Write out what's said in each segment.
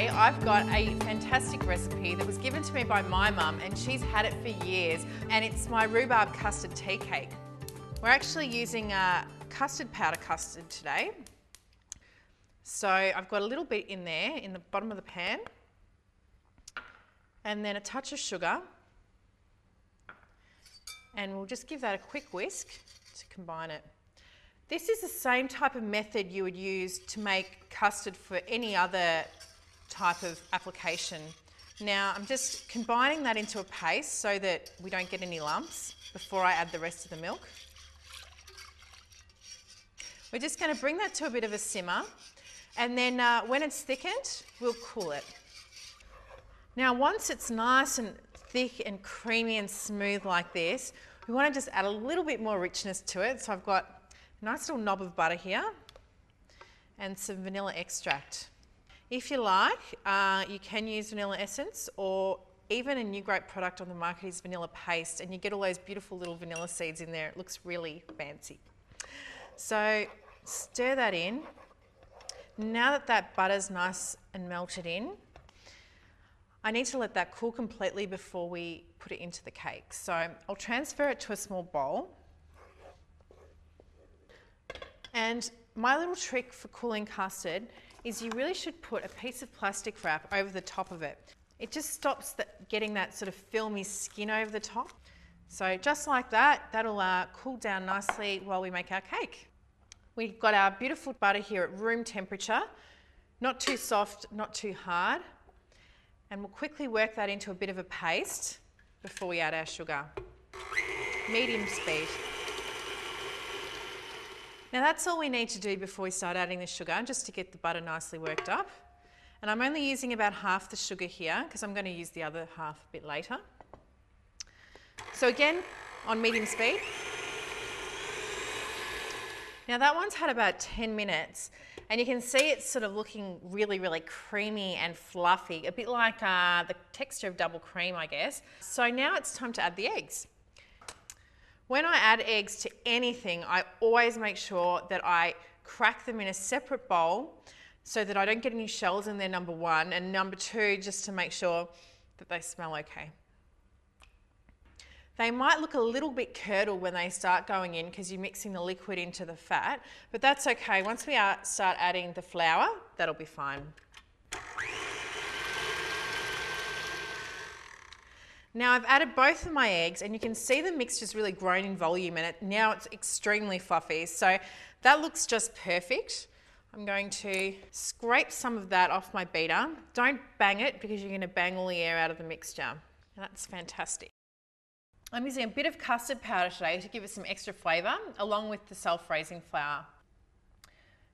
today I've got a fantastic recipe that was given to me by my mum, and she's had it for years, and it's my rhubarb custard tea cake. We're actually using custard powder custard today. So I've got a little bit in there in the bottom of the pan, and then a touch of sugar, and we'll just give that a quick whisk to combine it. This is the same type of method you would use to make custard for any other type of application. Now I'm just combining that into a paste so that we don't get any lumps before I add the rest of the milk. We're just going to bring that to a bit of a simmer, and then when it's thickened, we'll cool it. Now once it's nice and thick and creamy and smooth like this, we want to just add a little bit more richness to it. So I've got a nice little knob of butter here and some vanilla extract. If you like, you can use vanilla essence, or even a new great product on the market is vanilla paste, and you get all those beautiful little vanilla seeds in there. It looks really fancy. So stir that in. Now that that butter's nice and melted in, I need to let that cool completely before we put it into the cake. So I'll transfer it to a small bowl. And my little trick for cooling custard is you really should put a piece of plastic wrap over the top of it. It just stops getting that sort of filmy skin over the top. So just like that, that'll cool down nicely while we make our cake. We've got our beautiful butter here at room temperature, not too soft, not too hard. And we'll quickly work that into a bit of a paste before we add our sugar. Medium speed. Now that's all we need to do before we start adding the sugar, just to get the butter nicely worked up. And I'm only using about half the sugar here because I'm going to use the other half a bit later. So again, on medium speed. Now that one's had about 10 minutes, and you can see it's sort of looking really, really creamy and fluffy, a bit like the texture of double cream, I guess. So now it's time to add the eggs. When I add eggs to anything, I always make sure that I crack them in a separate bowl so that I don't get any shells in there, number one, and number two, just to make sure that they smell okay. They might look a little bit curdled when they start going in because you're mixing the liquid into the fat, but that's okay. Once we start adding the flour, that'll be fine. Now I've added both of my eggs, and you can see the mixture's really grown in volume, and now it's extremely fluffy. So that looks just perfect. I'm going to scrape some of that off my beater. Don't bang it because you're going to bang all the air out of the mixture. And that's fantastic. I'm using a bit of custard powder today to give it some extra flavour, along with the self-raising flour.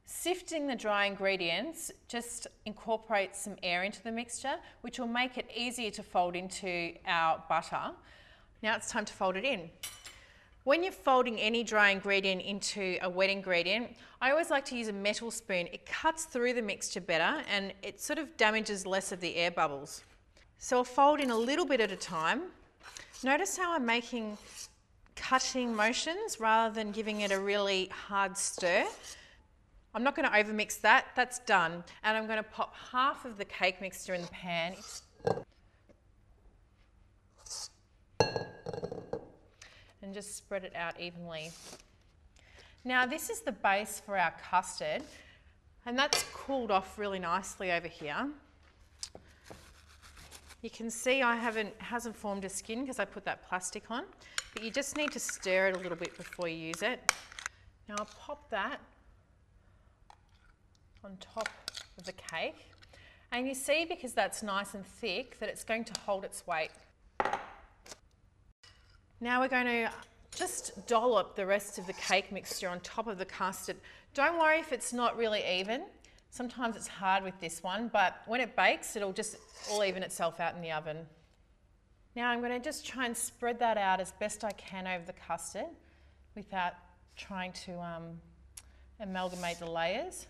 Sifting the dry ingredients just incorporates some air into the mixture, which will make it easier to fold into our butter. Now it's time to fold it in. When you're folding any dry ingredient into a wet ingredient, I always like to use a metal spoon. It cuts through the mixture better, and it sort of damages less of the air bubbles. So I'll fold in a little bit at a time. Notice how I'm making cutting motions rather than giving it a really hard stir. I'm not going to overmix that, that's done. And I'm going to pop half of the cake mixture in the pan. And just spread it out evenly. Now this is the base for our custard, and that's cooled off really nicely over here. You can see hasn't formed a skin because I put that plastic on, but you just need to stir it a little bit before you use it. Now I'll pop that on top of the cake, and you see, because that's nice and thick, that it's going to hold its weight. Now we're going to just dollop the rest of the cake mixture on top of the custard. Don't worry if it's not really even. Sometimes it's hard with this one, but when it bakes, it'll just all even itself out in the oven. Now I'm going to just try and spread that out as best I can over the custard without trying to amalgamate the layers.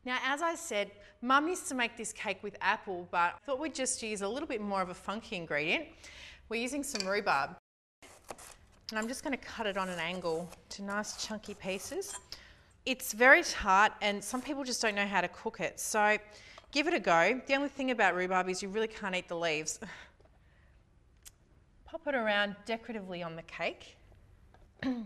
Now, as I said, Mum used to make this cake with apple, but I thought we'd just use a little bit more of a funky ingredient. We're using some rhubarb. And I'm just going to cut it on an angle to nice chunky pieces. It's very tart, and some people just don't know how to cook it. So Give it a go. The only thing about rhubarb is you really can't eat the leaves. Pop it around decoratively on the cake.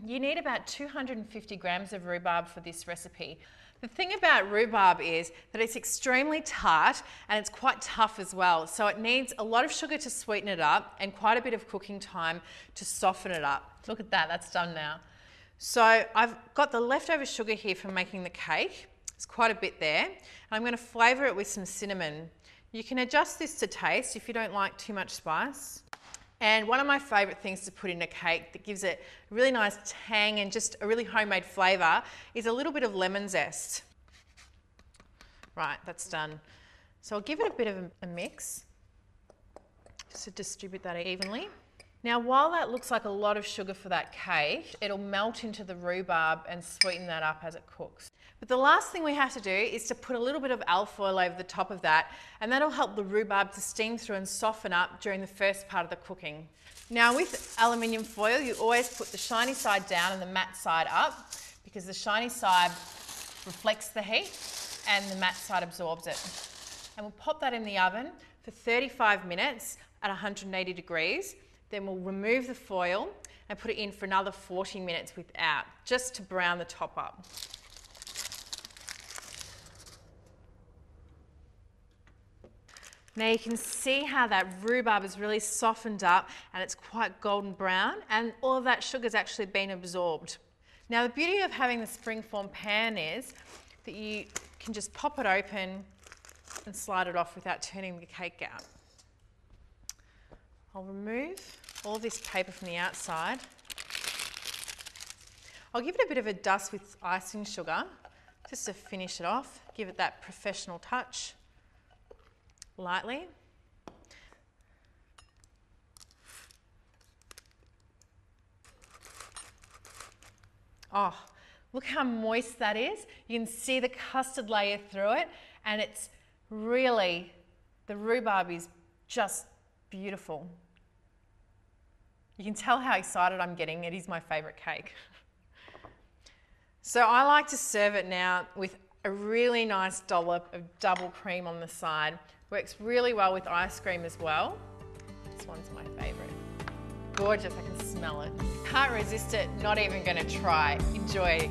You need about 250 grams of rhubarb for this recipe. The thing about rhubarb is that it's extremely tart and it's quite tough as well. So it needs a lot of sugar to sweeten it up and quite a bit of cooking time to soften it up. Look at that, that's done now. So I've got the leftover sugar here from making the cake. It's quite a bit there. And I'm going to flavour it with some cinnamon. You can adjust this to taste if you don't like too much spice. And one of my favourite things to put in a cake that gives it a really nice tang and just a really homemade flavour is a little bit of lemon zest. Right, that's done. So I'll give it a bit of a mix just to distribute that evenly. Now, while that looks like a lot of sugar for that cake, it'll melt into the rhubarb and sweeten that up as it cooks. But the last thing we have to do is to put a little bit of alfoil over the top of that, and that'll help the rhubarb to steam through and soften up during the first part of the cooking. Now, with aluminium foil, you always put the shiny side down and the matte side up, because the shiny side reflects the heat and the matte side absorbs it. And we'll pop that in the oven for 35 minutes at 180 degrees. Then we'll remove the foil and put it in for another 40 minutes without, just to brown the top up. Now you can see how that rhubarb is really softened up and it's quite golden brown, and all of that sugar's actually been absorbed. Now the beauty of having the springform pan is that you can just pop it open and slide it off without turning the cake out. I'll remove all this paper from the outside. I'll give it a bit of a dust with icing sugar just to finish it off, give it that professional touch. Lightly. Oh, look how moist that is. You can see the custard layer through it, and it's really, the rhubarb is just beautiful. You can tell how excited I'm getting. It is my favourite cake. So I like to serve it now with a really nice dollop of double cream on the side. Works really well with ice cream as well. This one's my favourite. Gorgeous, I can smell it. Can't resist it, not even going to try. Enjoy.